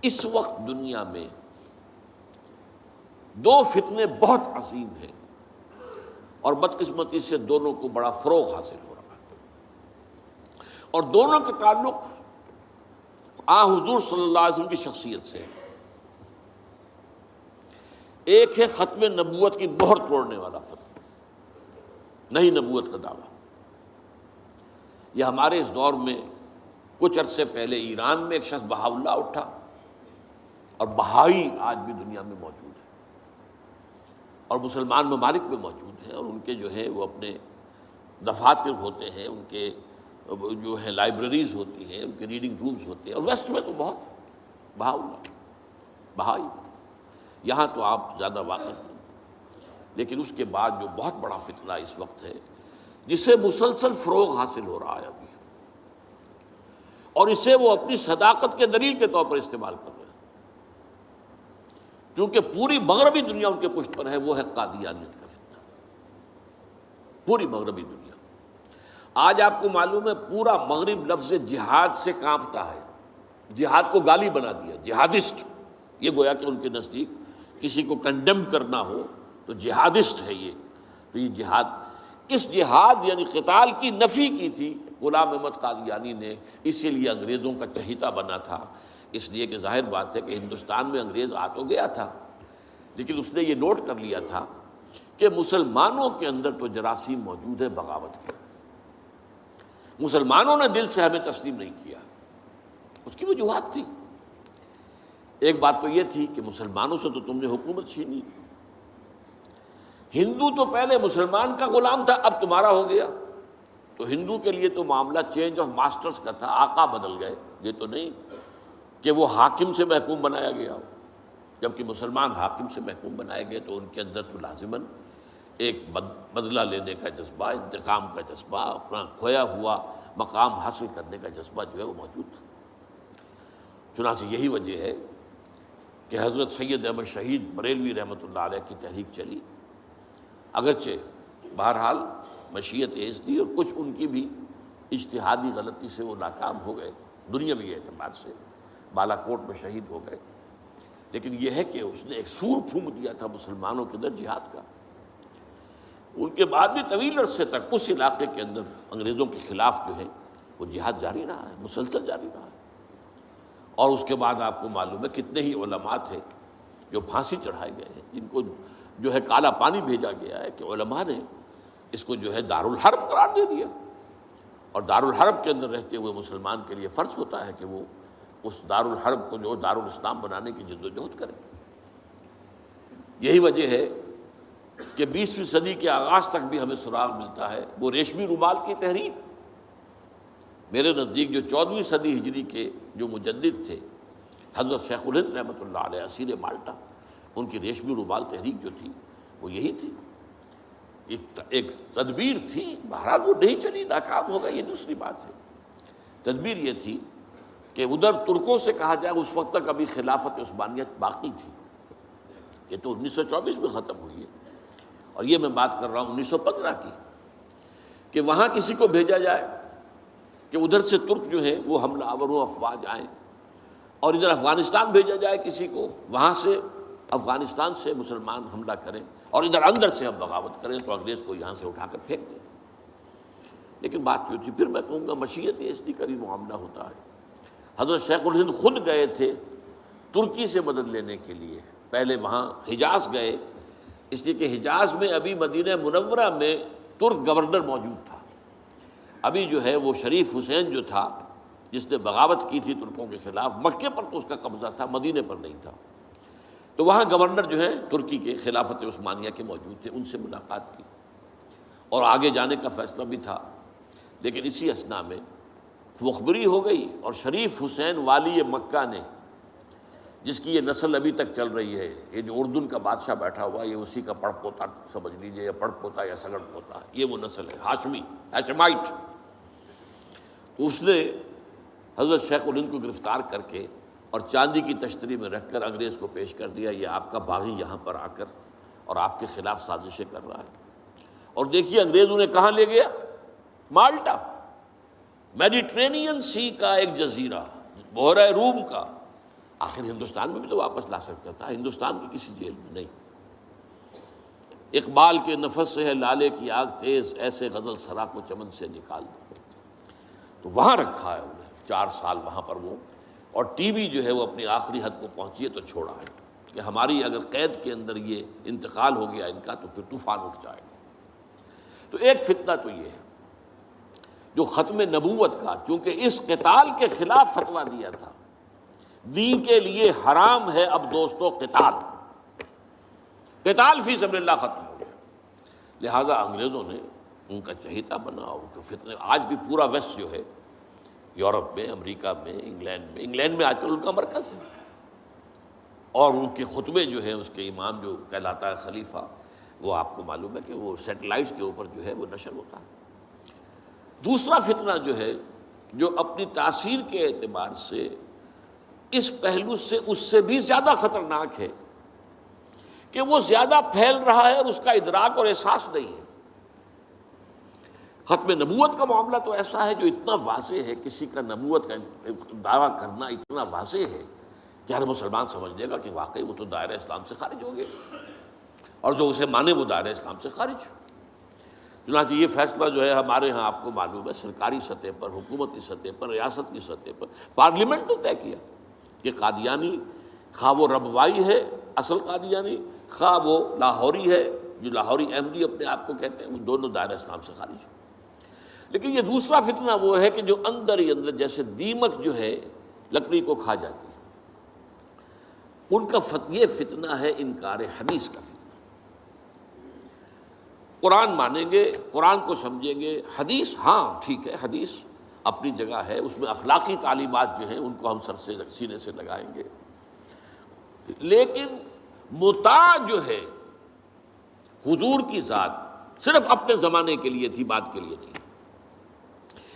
اس وقت دنیا میں دو فتنے بہت عظیم ہیں اور بدقسمتی سے دونوں کو بڑا فروغ حاصل ہو رہا ہے، اور دونوں کے تعلق حضور صلی اللہ علیہ وسلم کی شخصیت سے۔ ایک ہے ختم نبوت کی مہر توڑنے والا فتنہ، نئی نبوت کا دعویٰ۔ یہ ہمارے اس دور میں کچھ عرصے پہلے ایران میں ایک شخص بہا اللہ اٹھا، اور بہائی آج بھی دنیا میں موجود ہے اور مسلمان ممالک میں موجود ہیں، اور ان کے جو ہے وہ اپنے دفاتر ہوتے ہیں، ان کے جو ہے لائبریریز ہوتی ہیں، ان کے ریڈنگ رومز ہوتے ہیں، اور ویسٹ میں تو بہت بہا اللہ بہائی، یہاں تو آپ زیادہ واقف نہیں، لیکن اس کے بعد جو بہت بڑا فتنہ اس وقت ہے جسے مسلسل فروغ حاصل ہو رہا ہے ابھی، اور اسے وہ اپنی صداقت کے دلیل کے طور پر استعمال کر رہے ہیں، کیونکہ پوری مغربی دنیا ان کے پشت پر ہے، وہ ہے قادیانیت کا فتنہ۔ پوری مغربی دنیا، آج آپ کو معلوم ہے پورا مغرب لفظ جہاد سے کانپتا ہے، جہاد کو گالی بنا دیا، جہادسٹ، یہ گویا کہ ان کے نزدیک کسی کو کنڈیم کرنا ہو تو جہادسٹ ہے یہ۔ تو یہ جہاد، اس جہاد یعنی قتال کی نفی کی تھی غلام احمد قادیانی نے، اسی لیے انگریزوں کا چہیتا بنا تھا، اس لیے کہ ظاہر بات ہے کہ ہندوستان میں انگریز آ تو گیا تھا، لیکن اس نے یہ نوٹ کر لیا تھا کہ مسلمانوں کے اندر تو جراثیم موجود ہے بغاوت کے، مسلمانوں نے دل سے ہمیں تسلیم نہیں کیا، اس کی وجوہات تھی۔ ایک بات تو یہ تھی کہ مسلمانوں سے تو تم نے حکومت چھینی، ہندو تو پہلے مسلمان کا غلام تھا، اب تمہارا ہو گیا، تو ہندو کے لیے تو معاملہ چینج آف ماسٹرز کا تھا، آقا بدل گئے، یہ تو نہیں کہ وہ حاکم سے محکوم بنایا گیا ہو، جبکہ مسلمان حاکم سے محکوم بنائے گئے تو ان کے اندر تو لازماً ایک بدلہ لینے کا جذبہ، انتقام کا جذبہ، اپنا کھویا ہوا مقام حاصل کرنے کا جذبہ جو ہے وہ موجود تھا۔ چنانچہ یہی وجہ ہے کہ حضرت سید احمد شہید بریلوی رحمۃ اللہ علیہ کی تحریک چلی، اگرچہ بہرحال مشیت ایز تھی اور کچھ ان کی بھی اجتہادی غلطی سے وہ ناکام ہو گئے، دنیاوی اعتبار سے بالا کوٹ میں شہید ہو گئے، لیکن یہ ہے کہ اس نے ایک سور پھونک دیا تھا مسلمانوں کے اندر جہاد کا۔ ان کے بعد بھی طویل عرصے تک اس علاقے کے اندر انگریزوں کے خلاف جو ہے وہ جہاد جاری رہا ہے، مسلسل جاری رہا ہے، اور اس کے بعد آپ کو معلوم ہے کتنے ہی علماء تھے جو پھانسی چڑھائے گئے ہیں، جن کو جو ہے کالا پانی بھیجا گیا ہے کہ علماء نے اس کو جو ہے دارالحرب قرار دے دیا، اور دارالحرب کے اندر رہتے ہوئے مسلمان کے لیے فرض ہوتا ہے کہ وہ اس دارالحرب کو جو دارالاسلام بنانے کی جد و جہد کرے۔ یہی وجہ ہے کہ 20ویں صدی کے آغاز تک بھی ہمیں سراغ ملتا ہے وہ ریشمی رومال کی تحریک۔ میرے نزدیک جو 14ویں صدی ہجری کے جو مجدد تھے حضرت شیخ الہند رحمۃ اللہ علیہ اسیر مالٹا، ان کی ریشمی رومال تحریک جو تھی وہ یہی تھی، ایک تدبیر تھی، بہرحال وہ نہیں چلی، ناکام ہو گئی، یہ دوسری بات ہے۔ تدبیر یہ تھی کہ ادھر ترکوں سے کہا جائے اس وقت تک ابھی خلافت عثمانیت باقی تھی، یہ تو 1924 میں ختم ہوئی ہے، اور یہ میں بات کر رہا ہوں 1915 کی، کہ وہاں کسی کو بھیجا جائے کہ ادھر سے ترک جو ہے وہ حملہ آوروں افواج آئیں، اور ادھر افغانستان بھیجا جائے کسی کو، وہاں سے افغانستان سے مسلمان حملہ کریں اور ادھر اندر سے ہم بغاوت کریں تو انگریز کو یہاں سے اٹھا کر پھینک دیں۔ لیکن بات جو تھی، پھر میں کہوں گا مشیت ایسی کا بھی معاملہ ہوتا ہے۔ حضرت شیخ الہند خود گئے تھے ترکی سے مدد لینے کے لیے، پہلے وہاں حجاز گئے، اس لیے کہ حجاز میں ابھی مدینہ منورہ میں ترک گورنر موجود تھا، ابھی جو ہے وہ شریف حسین جو تھا جس نے بغاوت کی تھی ترکوں کے خلاف، مکے پر تو اس کا قبضہ تھا، مدینہ پر نہیں تھا، تو وہاں گورنر جو ہے ترکی کے خلافت عثمانیہ کے موجود تھے، ان سے ملاقات کی اور آگے جانے کا فیصلہ بھی تھا۔ لیکن اسی اثناء میں مخبری ہو گئی، اور شریف حسین والی مکہ نے، جس کی یہ نسل ابھی تک چل رہی ہے، یہ جو اردن کا بادشاہ بیٹھا ہوا ہے، یہ اسی کا پڑ پوتا سمجھ لیجئے، یا پڑ پوتا یا سگڑ پوتا، یہ وہ نسل ہے ہاشمی، ہاشمائٹ۔ اس نے حضرت شیخ الہند کو گرفتار کر کے اور چاندی کی تشتری میں رکھ کر انگریز کو پیش کر دیا، یہ آپ کا باغی یہاں پر آ کر اور آپ کے خلاف سازشیں کر رہا ہے۔ اور دیکھیے انگریز انہیں کہاں لے گیا، مالٹا، میڈیٹرینین سی کا ایک جزیرہ، بحیرہ روم کا، آخر ہندوستان میں بھی تو واپس لا سکتا تھا، ہندوستان کی کسی جیل میں نہیں۔ اقبال کے نفس سے ہے لالے کی آگ تیز، ایسے غزل سرا کو چمن سے نکال دو، تو وہاں رکھا ہے انہیں 4 سال وہاں پر وہ، اور ٹی وی جو ہے وہ اپنی آخری حد کو پہنچی ہے تو چھوڑا ہے کہ ہماری اگر قید کے اندر یہ انتقال ہو گیا ان کا تو پھر طوفان اٹھ جائے گا۔ تو ایک فتنہ تو یہ ہے جو ختم نبوت کا، چونکہ اس قتال کے خلاف فتویٰ دیا تھا، دین کے لیے حرام ہے اب دوستو قتال فی سبیل اللہ ختم ہو گیا، لہذا انگریزوں نے ان کا چہیتا بنا، ان کے فتنے آج بھی پورا ویسٹ جو ہے، یورپ میں، امریکہ میں، انگلینڈ میں آج کل ان کا مرکز ہے، اور ان کے خطبے جو ہیں اس کے امام جو کہلاتا ہے خلیفہ، وہ آپ کو معلوم ہے کہ وہ سیٹلائٹس کے اوپر جو ہے وہ نشر ہوتا ہے۔ دوسرا فتنہ جو ہے جو اپنی تاثیر کے اعتبار سے اس پہلو سے اس سے بھی زیادہ خطرناک ہے کہ وہ زیادہ پھیل رہا ہے اور اس کا ادراک اور احساس نہیں ہے۔ ختم نبوت کا معاملہ تو ایسا ہے جو اتنا واضح ہے، کسی کا نبوت کا دعویٰ کرنا اتنا واضح ہے کہ ہر مسلمان سمجھ لے گا کہ واقعی وہ تو دائرہ اسلام سے خارج ہو گئے، اور جو اسے مانے وہ دائرہ اسلام سے خارج۔ چنانچہ یہ فیصلہ جو ہے ہمارے ہاں آپ کو معلوم ہے سرکاری سطح پر، حکومتی سطح پر، ریاست کی سطح پر، پارلیمنٹ نے طے کیا کہ قادیانی خواہ وہ ربوائی ہے اصل قادیانی، خواہ وہ لاہوری ہے جو لاہوری احمدی اپنے آپ کو کہتے ہیں، وہ دونوں دائرہ اسلام سے خارج ہیں۔ لیکن یہ دوسرا فتنہ وہ ہے کہ جو اندر ہی اندر جیسے دیمک جو ہے لکڑی کو کھا جاتی ہے، ان کا یہ فتنہ ہے انکار حدیث کا فتنہ۔ قرآن مانیں گے، قرآن کو سمجھیں گے، حدیث ہاں ٹھیک ہے، حدیث اپنی جگہ ہے، اس میں اخلاقی تعلیمات جو ہیں ان کو ہم سر سے سینے سے لگائیں گے، لیکن مطاع جو ہے حضور کی ذات صرف اپنے زمانے کے لیے تھی، بعد کے لیے نہیں۔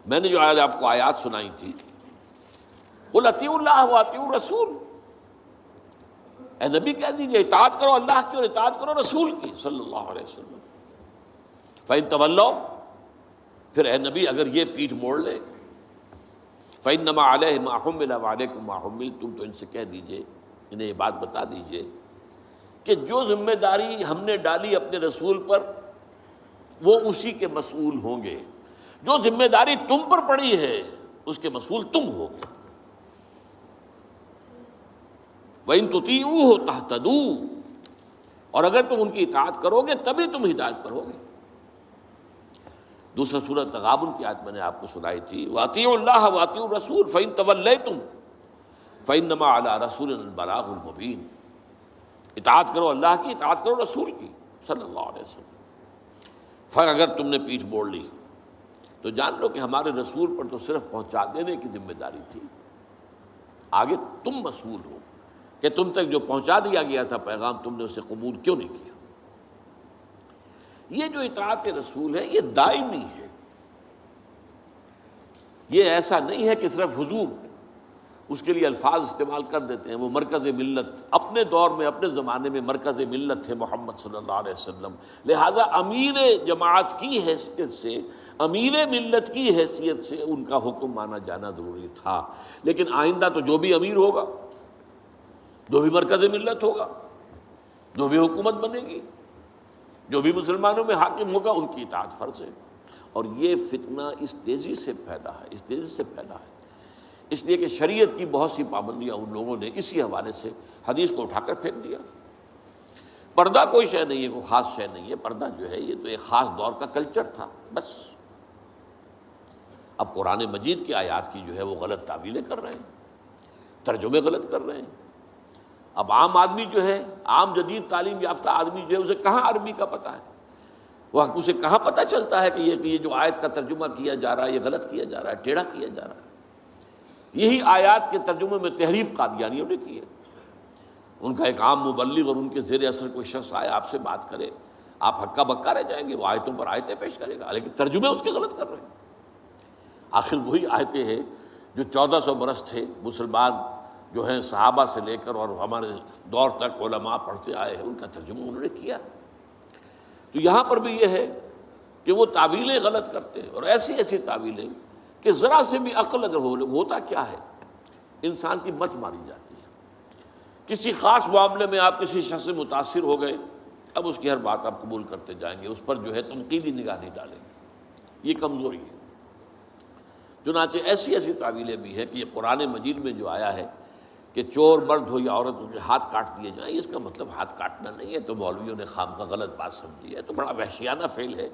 میں نے جو آج آپ کو آیات سنائی تھی، قل اطیعوا اللہ واطیعوا الرسول، اے نبی کہہ دیجئے اطاعت کرو اللہ کی اور اطاعت کرو رسول کی صلی اللہ علیہ وسلم۔ فَإِن تَوَلَّوْا، پھر اے نبی اگر یہ پیٹھ موڑ لے، فَإِنَّمَا عَلَيْهِ مَا حُمِّلَ وَعَلَيْكُمْ مَا حُمِّلْتُمْ، تو ان سے کہہ دیجئے، انہیں یہ بات بتا دیجئے کہ جو ذمہ داری ہم نے ڈالی اپنے رسول پر وہ اسی کے مسئول ہوں گے، جو ذمہ داری تم پر پڑی ہے اس کے مسئول تم ہوگے۔ وَإِن تُطِيعُوهُ تَهْتَدُوا، اور اگر تم ان کی اطاعت کرو گے تبھی تم ہدایت پر ہوگے۔ دوسرا سورۃ تغابن کی آیت میں نے آپ کو سنائی تھی، وَأَطِيعُوا اللَّهَ وَأَطِيعُوا الرَّسُولَ فَإِن تَوَلَّيْتُمْ فَإِنَّمَا عَلَىٰ رَسُولِنَا الْبَلَاغُ الْمُبِينُ، اطاعت کرو اللہ کی، اطاعت کرو رسول کی صلی اللہ علیہ وسلم۔ پھر اگر تم نے پیٹھ موڑ لی تو جان لو کہ ہمارے رسول پر تو صرف پہنچا دینے کی ذمہ داری تھی، آگے تم مسئول ہو کہ تم تک جو پہنچا دیا گیا تھا پیغام تم نے اسے قبول کیوں نہیں کیا۔ یہ جو اطاعت رسول ہے یہ دائمی ہے، یہ ایسا نہیں ہے کہ صرف حضور اس کے لیے الفاظ استعمال کر دیتے ہیں۔ وہ مرکز ملت اپنے دور میں اپنے زمانے میں مرکز ملت تھے محمد صلی اللہ علیہ وسلم، لہٰذا امیر جماعت کی حیثیت سے، امیر ملت کی حیثیت سے ان کا حکم مانا جانا ضروری تھا۔ لیکن آئندہ تو جو بھی امیر ہوگا، جو بھی مرکز ملت ہوگا، جو بھی حکومت بنے گی، جو بھی مسلمانوں میں حاکم ہوگا، ان کی اطاعت فرض ہے۔ اور یہ فتنہ اس تیزی سے پھیلا ہے، اس تیزی سے پھیلا ہے، اس لیے کہ شریعت کی بہت سی پابندیاں ان لوگوں نے اسی حوالے سے حدیث کو اٹھا کر پھینک دیا۔ پردہ کوئی شے نہیں ہے، کوئی خاص شے نہیں ہے، پردہ جو ہے یہ تو ایک خاص دور کا کلچر تھا بس۔ اب قرآن مجید کی آیات کی جو ہے وہ غلط تعویلیں کر رہے ہیں، ترجمے غلط کر رہے ہیں۔ اب عام آدمی جو ہے، عام جدید تعلیم یافتہ آدمی جو ہے اسے کہاں عربی کا پتہ ہے، وہ اسے کہاں پتہ چلتا ہے کہ یہ جو آیت کا ترجمہ کیا جا رہا ہے یہ غلط کیا جا رہا ہے، ٹیڑھا کیا جا رہا ہے۔ یہی آیات کے ترجمے میں تحریف قادیانیوں نے کی ہے۔ ان کا ایک عام مبلغ اور ان کے زیر اثر کوئی شخص آئے آپ سے بات کرے، آپ ہکا بکا رہ جائیں گے، وہ آیتوں پر آیتیں پیش کرے گا لیکن ترجمے اس کے غلط کر رہے ہیں۔ آخر وہی آیتیں ہیں جو 1400 برس تھے مسلمان جو ہیں صحابہ سے لے کر اور ہمارے دور تک علماء پڑھتے آئے ہیں، ان کا ترجمہ انہوں نے کیا۔ تو یہاں پر بھی یہ ہے کہ وہ تعویلیں غلط کرتے ہیں، اور ایسی ایسی تعویلیں کہ ذرا سے بھی عقل اگر ہوتا کیا ہے، انسان کی مت ماری جاتی ہے۔ کسی خاص معاملے میں آپ کسی شخص سے متاثر ہو گئے، اب اس کی ہر بات آپ قبول کرتے جائیں گے، اس پر جو ہے تنقیدی نگاہ نہیں ڈالیں گے، یہ کمزوری ہے۔ چنانچہ ایسی ایسی تعویلیں بھی ہیں کہ یہ قرآن مجید میں جو آیا ہے کہ چور مرد ہو یا عورت ہو ہاتھ کاٹ دیے جائیں، اس کا مطلب ہاتھ کاٹنا نہیں ہے، تو مولویوں نے خامخواہ غلط بات سمجھی ہے، تو بڑا وحشیانہ فعل ہے۔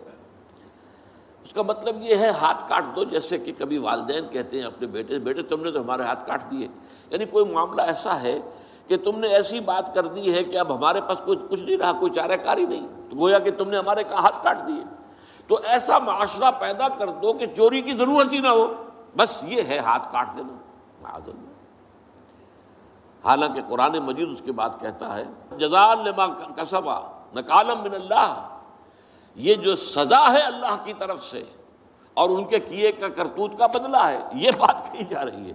اس کا مطلب یہ ہے ہاتھ کاٹ دو، جیسے کہ کبھی والدین کہتے ہیں اپنے بیٹے، بیٹے تم نے تو ہمارے ہاتھ کاٹ دیے، یعنی کوئی معاملہ ایسا ہے کہ تم نے ایسی بات کر دی ہے کہ اب ہمارے پاس کچھ نہیں رہا، کوئی چارہ کاری نہیں، تو گویا کہ تم نے ہمارے ہاتھ کاٹ دیے۔ تو ایسا معاشرہ پیدا کر دو کہ چوری کی ضرورت ہی نہ ہو، بس یہ ہے ہاتھ کاٹ دینا، معاذ اللہ۔ حالانکہ قرآن مجید اس کے بعد کہتا ہے جزاء لما کسبا نکالا من اللہ، یہ جو سزا ہے اللہ کی طرف سے اور ان کے کیے کا کرتوت کا بدلہ ہے، یہ بات کہی جا رہی ہے۔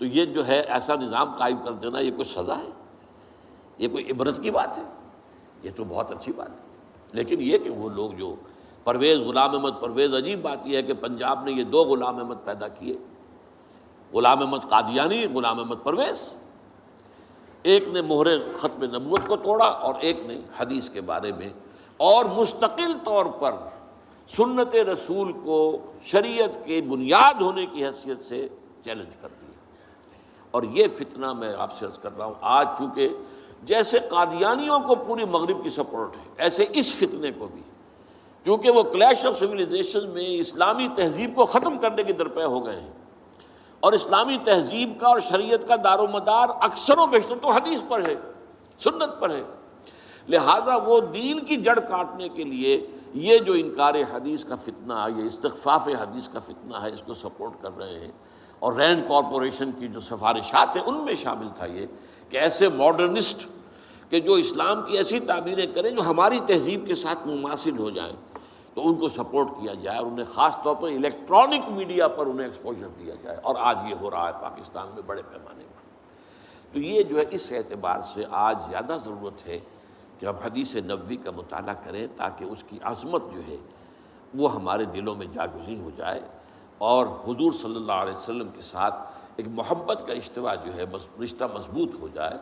تو یہ جو ہے ایسا نظام قائم کر دینا، یہ کوئی سزا ہے، یہ کوئی عبرت کی بات ہے، یہ تو بہت اچھی بات ہے۔ لیکن یہ کہ وہ لوگ جو پرویز غلام احمد پرویز، عجیب بات یہ ہے کہ پنجاب نے یہ دو غلام احمد پیدا کیے، غلام احمد قادیانی، غلام احمد پرویز، ایک نے مہر ختم نبوت کو توڑا اور ایک نے حدیث کے بارے میں اور مستقل طور پر سنت رسول کو شریعت کے بنیاد ہونے کی حیثیت سے چیلنج کر دیا۔ اور یہ فتنہ میں آپ سے عرض کر رہا ہوں، آج چونکہ جیسے قادیانیوں کو پوری مغرب کی سپورٹ ہے، ایسے اس فتنے کو بھی، کیونکہ وہ کلیش آف سویلائزیشن میں اسلامی تہذیب کو ختم کرنے کے درپے ہو گئے ہیں، اور اسلامی تہذیب کا اور شریعت کا دار و مدار اکثر و بیشتر تو حدیث پر ہے، سنت پر ہے، لہذا وہ دین کی جڑ کاٹنے کے لیے یہ جو انکار حدیث کا فتنہ، یہ استخفاف حدیث کا فتنہ ہے، اس کو سپورٹ کر رہے ہیں۔ اور رینڈ کارپوریشن کی جو سفارشات ہیں ان میں شامل تھا یہ کہ ایسے ماڈرنسٹ کہ جو اسلام کی ایسی تعبیریں کریں جو ہماری تہذیب کے ساتھ مماثل ہو جائیں، تو ان کو سپورٹ کیا جائے اور انہیں خاص طور پر الیکٹرانک میڈیا پر انہیں ایکسپوجر دیا جائے، اور آج یہ ہو رہا ہے پاکستان میں بڑے پیمانے پر۔ تو یہ جو ہے اس اعتبار سے آج زیادہ ضرورت ہے کہ ہم حدیث نبوی کا مطالعہ کریں، تاکہ اس کی عظمت جو ہے وہ ہمارے دلوں میں جاگزیں ہو جائے، اور حضور صلی اللہ علیہ وسلم کے ساتھ ایک محبت کا اشتوا جو ہے رشتہ مضبوط ہو جائے۔